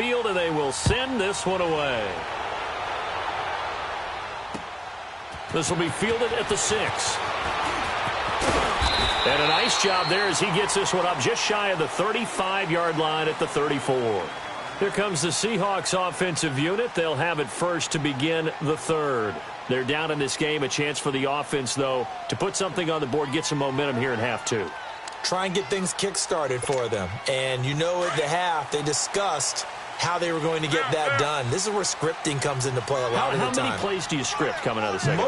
field, and they will send this one away. This will be fielded at the 6. And a nice job there as he gets this one up just shy of the 35-yard line at the 34. Here comes the Seahawks offensive unit. They'll have it first to begin the third. They're down in this game. A chance for the offense, though, to put something on the board, get some momentum here in half two. Try and get things kick-started for them. And you know at the half, they discussed how they were going to get that done. This is where scripting comes into play a lot of the time. How many plays do you script coming out of the second?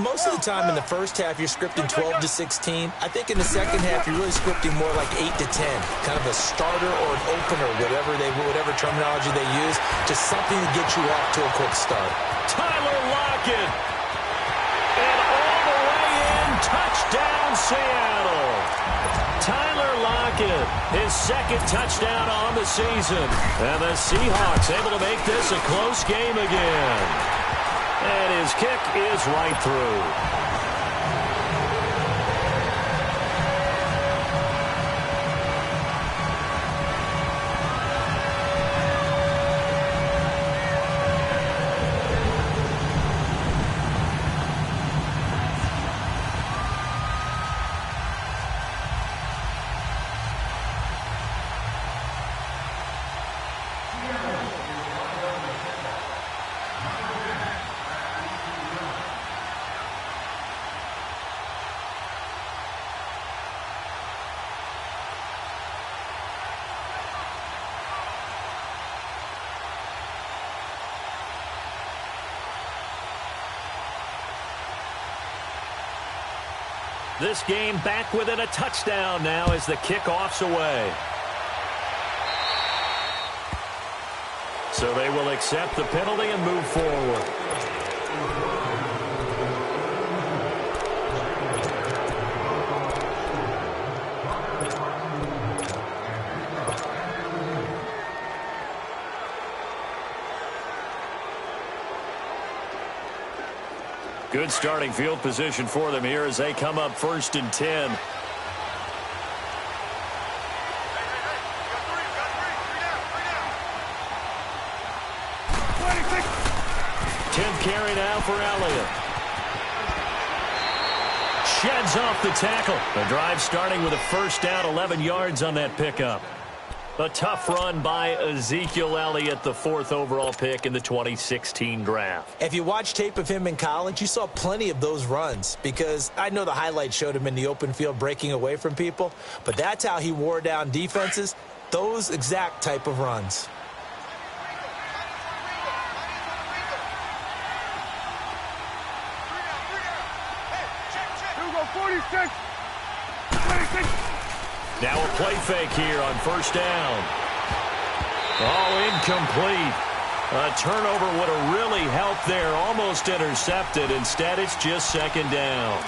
Most of the time in the first half, you're scripting 12 to 16. I think in the second half, you're really scripting more like 8 to 10. Kind of a starter or an opener, whatever terminology they use, just something to get you off to a quick start. Tyler Lockett. And all the way in, touchdown Seattle. Tyler Lockett, his second touchdown on the season. And the Seahawks able to make this a close game again. And his kick is right through. This game back within a touchdown now as the kickoff's away. So they will accept the penalty and move forward. Good starting field position for them here as they come up 1st and 10. 10th carry now for Elliott. Sheds off the tackle. The drive starting with a first down, 11 yards on that pickup. A tough run by Ezekiel Elliott, the 4th overall pick in the 2016 draft. If you watch tape of him in college, you saw plenty of those runs because I know the highlights showed him in the open field breaking away from people, but that's how he wore down defenses, those exact type of runs. Now a play fake here on first down. Oh, incomplete. A turnover would have really helped there. Almost intercepted. Instead, it's just second down.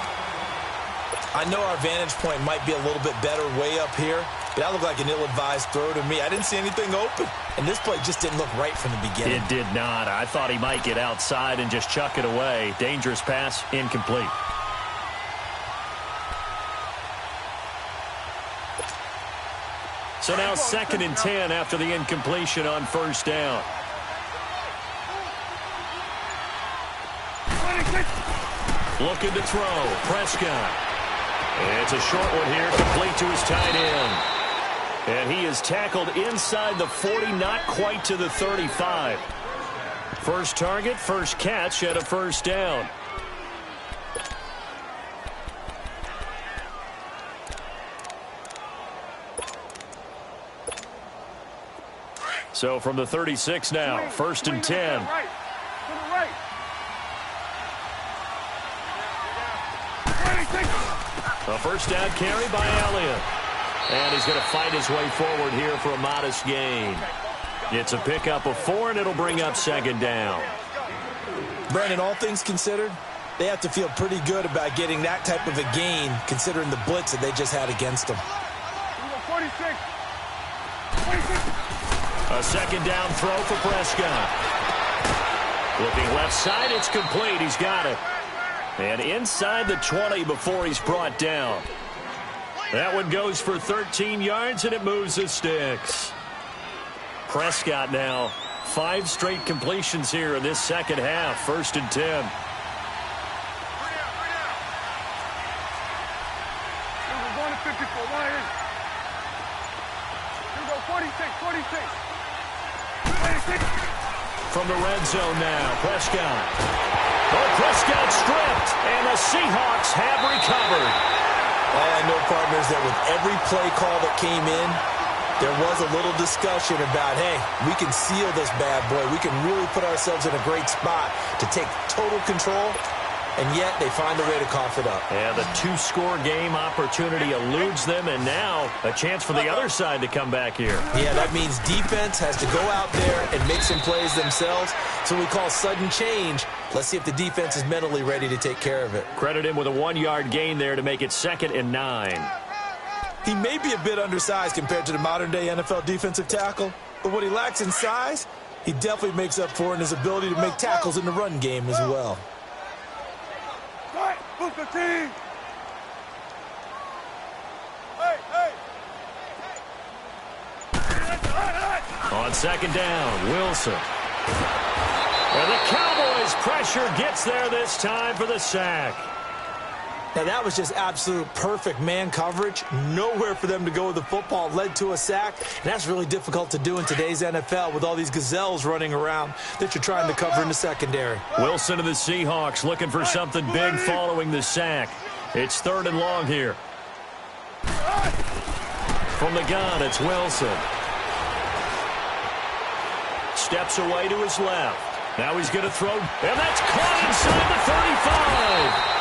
I know our vantage point might be a little bit better way up here, but that looked like an ill-advised throw to me. I didn't see anything open, and this play just didn't look right from the beginning. It did not. I thought he might get outside and just chuck it away. Dangerous pass, incomplete. So now 2nd and 10 after the incompletion on first down. Looking to throw. Prescott. It's a short one here, complete to his tight end. And he is tackled inside the 40, not quite to the 35. First target, first catch, and a first down. So from the 36 now, 1st and 10. A first down carry by Elliott. And he's going to fight his way forward here for a modest gain. It's a pickup of 4, and it'll bring up 2nd down. Brandon, all things considered, they have to feel pretty good about getting that type of a gain considering the blitz that they just had against them. 46. A 2nd down throw for Prescott. Looking left side, it's complete. He's got it. And inside the 20 before he's brought down. That one goes for 13 yards, and it moves the sticks. Prescott now. 5 straight completions here in this second half. 1st and 10. Here we go, going to 54. One here. Here we go, 46. From the red zone now, Prescott. Oh, Prescott stripped, and the Seahawks have recovered. I know, partners, that with every play call that came in, there was a little discussion about, hey, we can seal this bad boy. We can really put ourselves in a great spot to take total control, and yet they find a way to cough it up. And the 2-score game opportunity eludes them, and now a chance for the other side to come back here. Yeah, that means defense has to go out there and make some plays themselves. So we call sudden change. Let's see if the defense is mentally ready to take care of it. Credit him with a 1-yard gain there to make it 2nd and 9. He may be a bit undersized compared to the modern-day NFL defensive tackle, but what he lacks in size, he definitely makes up for in his ability to make tackles in the run game as well. Book the team. On 2nd down, Wilson. And the Cowboys' pressure gets there this time for the sack. Now, that was just absolute perfect man coverage. Nowhere for them to go with the football. Led to a sack. And that's really difficult to do in today's NFL with all these gazelles running around that you're trying to cover in the secondary. Wilson and the Seahawks looking for something big following the sack. It's 3rd and long here. From the gun, it's Wilson. Steps away to his left. Now he's going to throw, and that's caught inside the 35.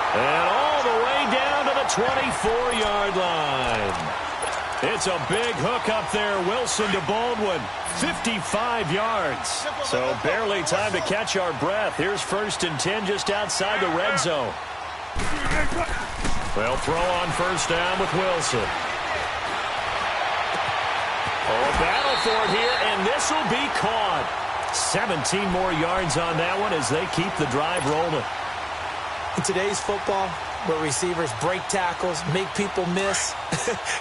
And all the way down to the 24-yard line. It's a big hook up there. Wilson to Baldwin. 55 yards. So barely time to catch our breath. Here's 1st and 10 just outside the red zone. They'll throw on 1st down with Wilson. Oh, battle for it here, and this will be caught. 17 more yards on that one as they keep the drive rolling. In today's football, where receivers break tackles, make people miss,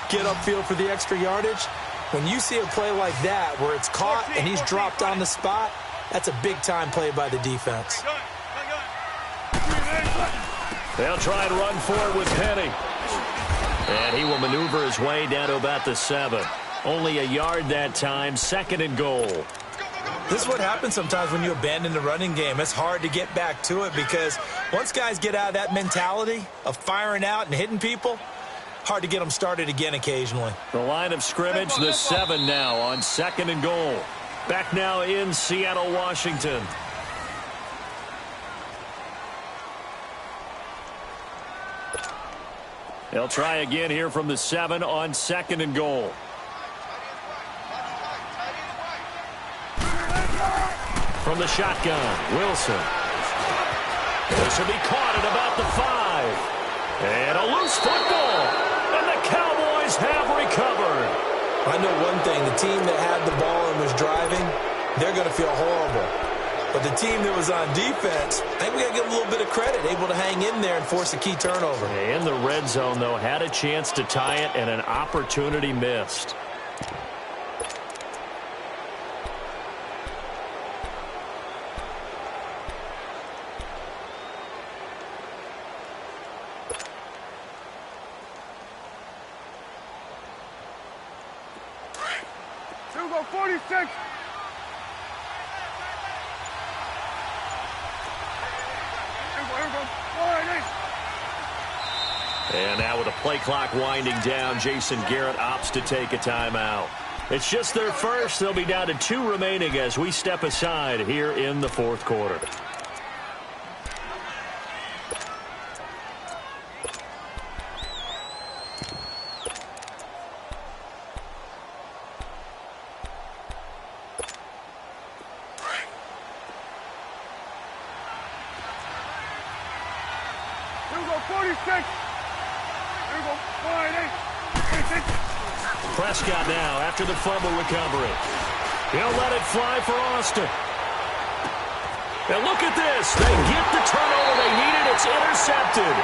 get upfield for the extra yardage, when you see a play like that where it's caught and he's dropped on the spot, that's a big-time play by the defense. They'll try and run for it with Penny. And he will maneuver his way down to about the 7. Only a yard that time, 2nd and goal. This is what happens sometimes when you abandon the running game. It's hard to get back to it because once guys get out of that mentality of firing out and hitting people, hard to get them started again occasionally. The line of scrimmage, the 7 now on 2nd and goal. Back now in Seattle, Washington. They'll try again here from the 7 on 2nd and goal. From the shotgun, Wilson. This will be caught at about the 5. And a loose football. And the Cowboys have recovered. I know one thing. The team that had the ball and was driving, they're going to feel horrible. But the team that was on defense, I think we got to give them a little bit of credit, able to hang in there and force a key turnover. In the red zone, though, had a chance to tie it and an opportunity missed. Here we go, 46. And now with the play clock winding down, Jason Garrett opts to take a timeout. It's just their first. They'll be down to 2 remaining as we step aside here in the 4th quarter. Here we go, 46. Here we go, 48. Prescott now after the fumble recovery. He'll let it fly for Austin. And look at this. They get the turnover they needed. It's intercepted.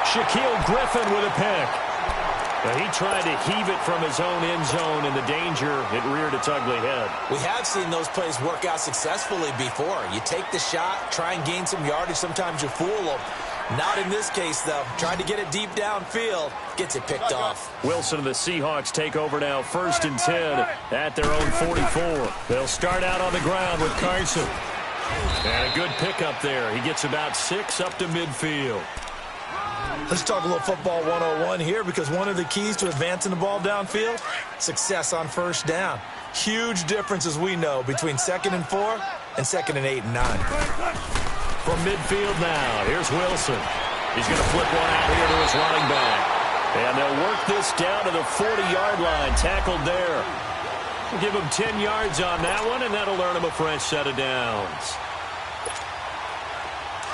Shaquille Griffin with a pick. He tried to heave it from his own end zone, and the danger, it reared its ugly head. We have seen those plays work out successfully before. You take the shot, try and gain some yardage. Sometimes you fool them. Not in this case, though. Tried to get it deep downfield. Gets it picked off. Wilson and the Seahawks take over now, 1st and 10 at their own 44. They'll start out on the ground with Carson. And a good pickup there. He gets about 6 up to midfield. Let's talk a little football 101 here, because one of the keys to advancing the ball downfield, success on 1st down. Huge difference, as we know, between 2nd and 4 and 2nd and 8 and 9. From midfield now, here's Wilson. He's going to flip one out here to his running back. And they'll work this down to the 40-yard line, tackled there. We'll give him 10 yards on that one, and that'll earn him a fresh set of downs.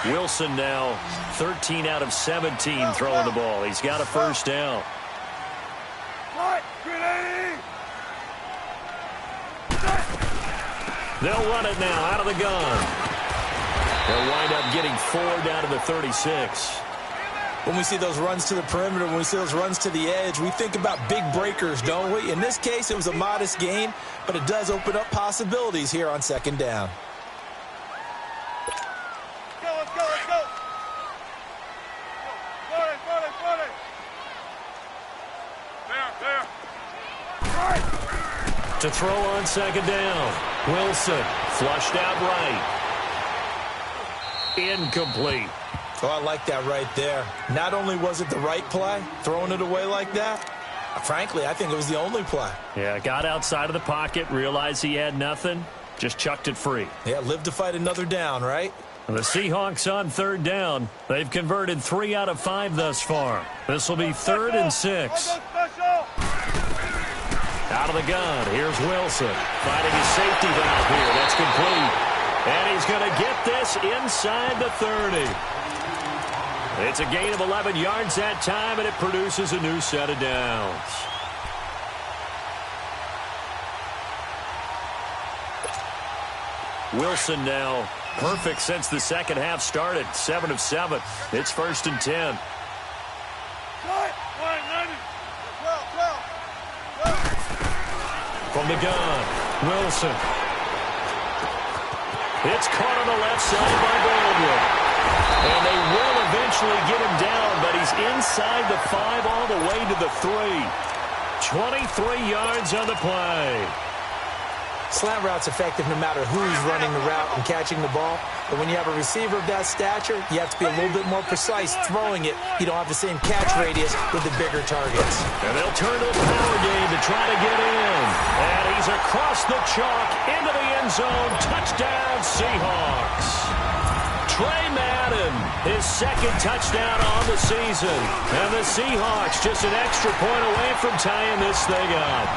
Wilson now 13 out of 17 throwing the ball. He's got a 1st down. They'll run it now out of the gun. They'll wind up getting 4 down to the 36. When we see those runs to the perimeter, when we see those runs to the edge, we think about big breakers, don't we? In this case, it was a modest gain, but it does open up possibilities here on 2nd down. Let's go. There. To throw on 2nd down. Wilson flushed out right. Incomplete. Oh, I like that right there. Not only was it the right play, throwing it away like that, frankly, I think it was the only play. Yeah, got outside of the pocket, realized he had nothing, just chucked it free. Yeah, live to fight another down, right? The Seahawks on 3rd down. They've converted 3 out of 5 thus far. This will be 3rd and 6. Out of the gun, here's Wilson. Finding his safety valve here. That's complete. And he's going to get this inside the 30. It's a gain of 11 yards that time, and it produces a new set of downs. Wilson now perfect since the 2nd half started. 7 of 7. It's 1st and 10. From the gun, Wilson. It's caught on the left side by Baldwin. And they will eventually get him down, but he's inside the 5 all the way to the 3. 23 yards on the play. Slant route's effective no matter who's running the route and catching the ball. But when you have a receiver of that stature, you have to be a little bit more precise throwing it. You don't have the same catch radius with the bigger targets. And they'll turn to the power game to try to get in. And he's across the chalk into the end zone. Touchdown, Seahawks. Trey Madden, his 2nd touchdown on the season. And the Seahawks just an extra point away from tying this thing up.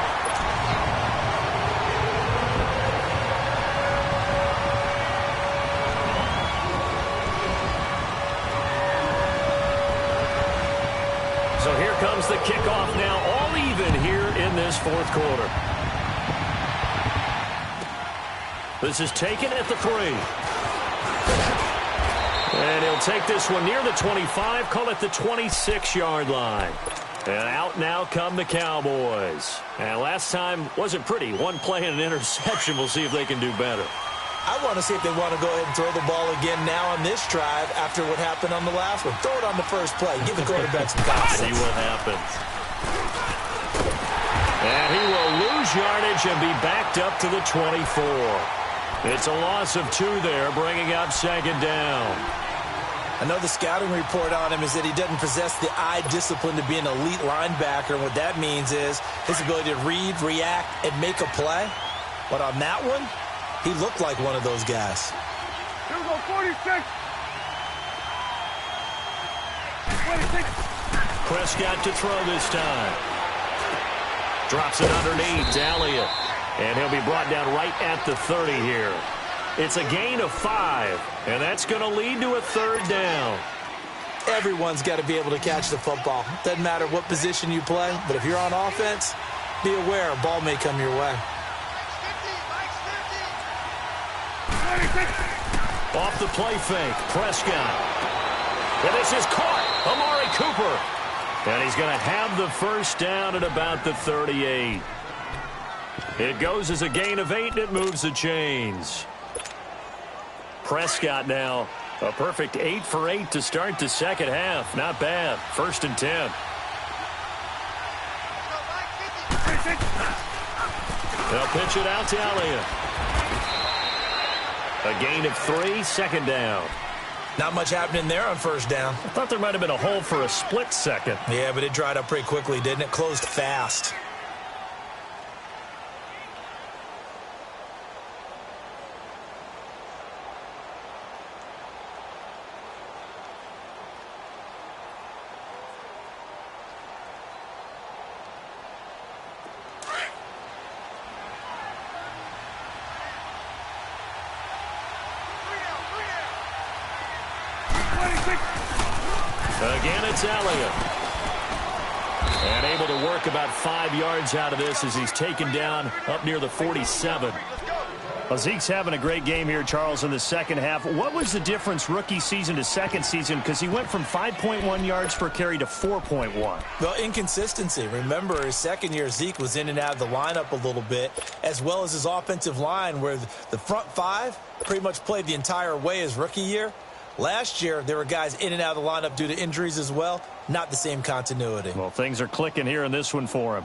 So here comes the kickoff now, all even here in this 4th quarter. This is taken at the 3. And he'll take this one near the 25, call it the 26-yard line. And out now come the Cowboys. And last time wasn't pretty. One play and an interception. We'll see if they can do better. I want to see if they want to go ahead and throw the ball again now on this drive after what happened on the last one. Throw it on the first play. Give the quarterback some confidence. See what happens. And he will lose yardage and be backed up to the 24. It's a loss of 2 there, bringing up 2nd down. I know the scouting report on him is that he doesn't possess the eye discipline to be an elite linebacker. And what that means is his ability to read, react, and make a play. But on that one, he looked like one of those guys. Here we go, 46. Prescott to throw this time. Drops it underneath to Elliott. And he'll be brought down right at the 30 here. It's a gain of 5, and that's going to lead to a 3rd down. Everyone's got to be able to catch the football. Doesn't matter what position you play, but if you're on offense, be aware a ball may come your way. Off the play fake, Prescott. And this is caught. Amari Cooper. And he's going to have the first down at about the 38. It goes as a gain of 8, and it moves the chains. Prescott now, a perfect 8 for 8 to start the second half. Not bad. 1st and 10. They'll pitch it out to Elliott. A gain of 3, 2nd down. Not much happening there on 1st down. I thought there might have been a hole for a split second. Yeah, but it dried up pretty quickly, didn't it? Closed fast. Again, it's Elliott. And able to work about 5 yards out of this as he's taken down up near the 47. Well, Zeke's having a great game here, Charles, in the second half. What was the difference rookie season to second season? Because he went from 5.1 yards per carry to 4.1. Well, inconsistency. Remember, his second year, Zeke was in and out of the lineup a little bit, as well as his offensive line, where the front 5 pretty much played the entire way his rookie year. Last year, there were guys in and out of the lineup due to injuries as well. Not the same continuity. Well, things are clicking here in this one for him.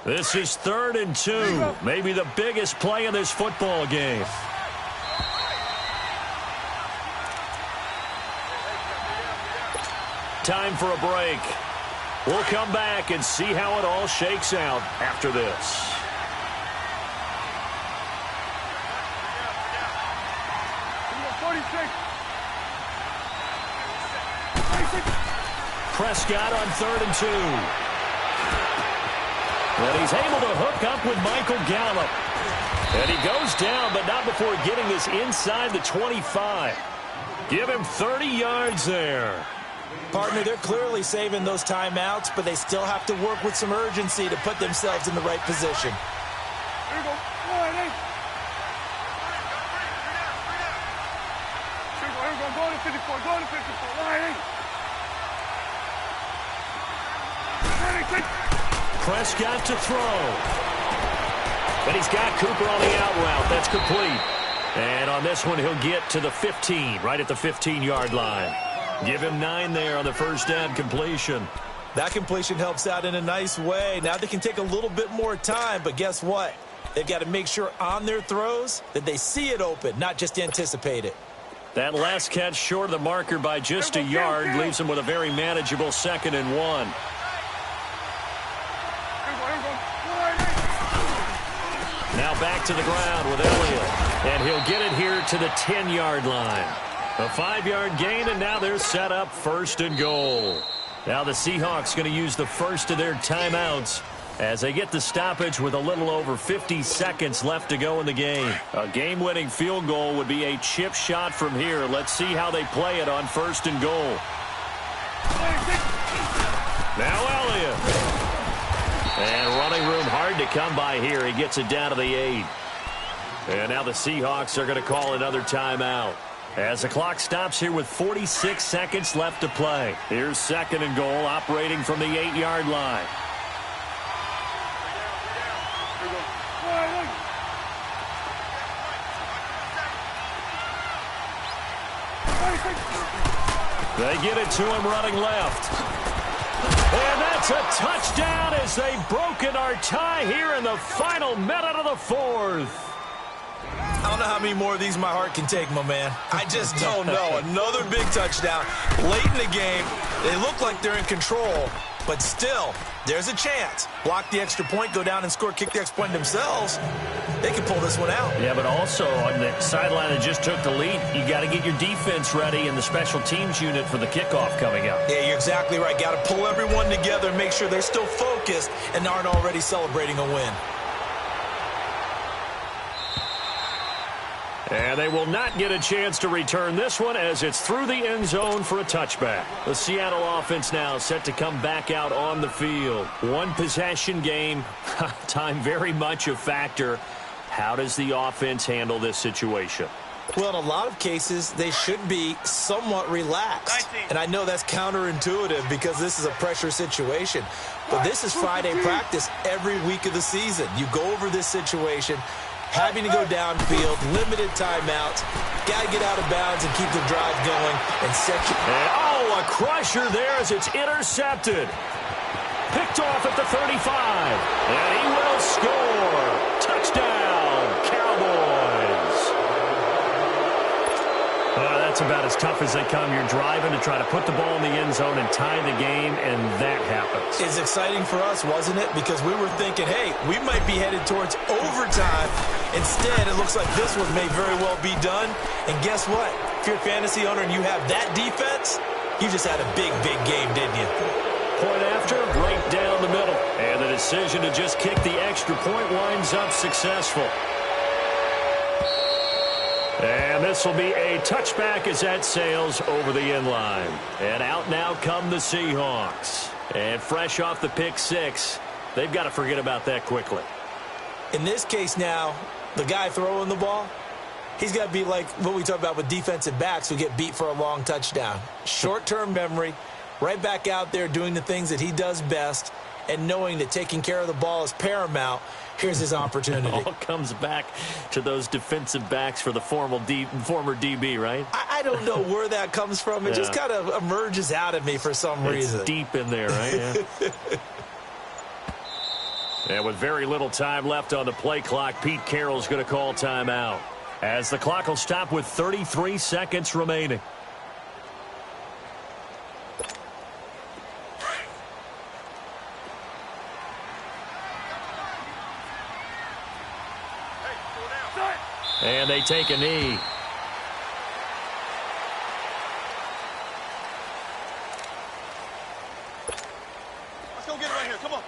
This is 3rd and 2. Maybe the biggest play in this football game. Time for a break. We'll come back and see how it all shakes out after this. Prescott on 3rd and 2. And he's able to hook up with Michael Gallup. And he goes down, but not before getting this inside the 25. Give him 30 yards there. Partner, they're clearly saving those timeouts, but they still have to work with some urgency to put themselves in the right position. There you go. Here we go. Go to 54. Go to 54. Line 8. Prescott to throw. But he's got Cooper on the out route. That's complete. And on this one, he'll get to the 15, right at the 15-yard line. Give him 9 there on the first down completion. That completion helps out in a nice way. Now they can take a little bit more time, but guess what? They've got to make sure on their throws that they see it open, not just anticipate it. That last catch short of the marker by just a yard leaves him with a very manageable 2nd and 1. Now back to the ground with Elliott. And he'll get it here to the 10-yard line. A 5-yard gain, and now they're set up 1st and goal. Now the Seahawks going to use the first of their timeouts as they get the stoppage with a little over 50 seconds left to go in the game. A game-winning field goal would be a chip shot from here. Let's see how they play it on 1st and goal. Now Elliott. And running room hard to come by here. He gets it down to the 8. And now the Seahawks are going to call another timeout as the clock stops here with 46 seconds left to play. Here's 2nd and goal, operating from the 8-yard line. They get it to him running left. And that's a touchdown as they've broken our tie here in the final minute of the 4th. I don't know how many more of these my heart can take, my man. I just don't know. Another big touchdown late in the game. They look like they're in control, but still, there's a chance. Block the extra point, go down and score, kick the extra point themselves. They can pull this one out. Yeah, but also on the sideline that just took the lead, you got to get your defense ready and the special teams unit for the kickoff coming up. Yeah, you're exactly right. Got to pull everyone together and make sure they're still focused and aren't already celebrating a win. And they will not get a chance to return this one as it's through the end zone for a touchback. The Seattle offense now set to come back out on the field. One possession game, time very much a factor. How does the offense handle this situation? Well, in a lot of cases, they should be somewhat relaxed. 19. And I know that's counterintuitive because this is a pressure situation. But this is Friday practice every week of the season. You go over this situation, having to go downfield, limited timeouts, got to get out of bounds and keep the drive going and set you. And, a crusher there as it's intercepted. Picked off at the 35. And he will score. Touchdown, Cowboys. That's about as tough as they come. You're driving to try to put the ball in the end zone and tie the game, and that happens. It's exciting for us, wasn't it? Because we were thinking, hey, we might be headed towards overtime. Instead, it looks like this one may very well be done. And guess what? If you're a fantasy owner and you have that defense, you just had a big, big game, didn't you? Point after, right down the middle. And the decision to just kick the extra point winds up successful. And this will be a touchback as that sails over the end line. And out now come the Seahawks. And fresh off the pick six, they've got to forget about that quickly. In this case now, the guy throwing the ball, he's got to be like what we talk about with defensive backs who get beat for a long touchdown. Short-term memory, right back out there doing the things that he does best, and knowing that taking care of the ball is paramount. Here's his opportunity. It all comes back to those defensive backs for the former DB, right? I don't know where that comes from. It just kind of emerges out of me for some reason. It's deep in there, right? Yeah. And with very little time left on the play clock, Pete Carroll's going to call timeout, as the clock will stop with 33 seconds remaining. And they take a knee. Let's go get it right here. Come on.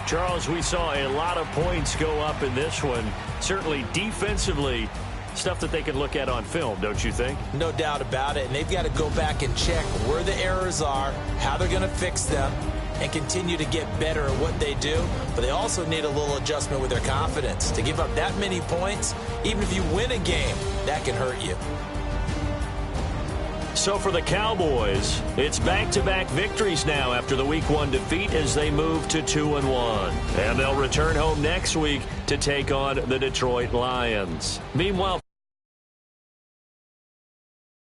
Charles, we saw a lot of points go up in this one. Certainly defensively, stuff that they can look at on film, don't you think? No doubt about it. And they've got to go back and check where the errors are, how they're going to fix them, and continue to get better at what they do. But they also need a little adjustment with their confidence. To give up that many points, even if you win a game, that can hurt you. So for the Cowboys, it's back-to-back victories now after the Week 1 defeat as they move to 2-1. And they'll return home next week to take on the Detroit Lions. Meanwhile,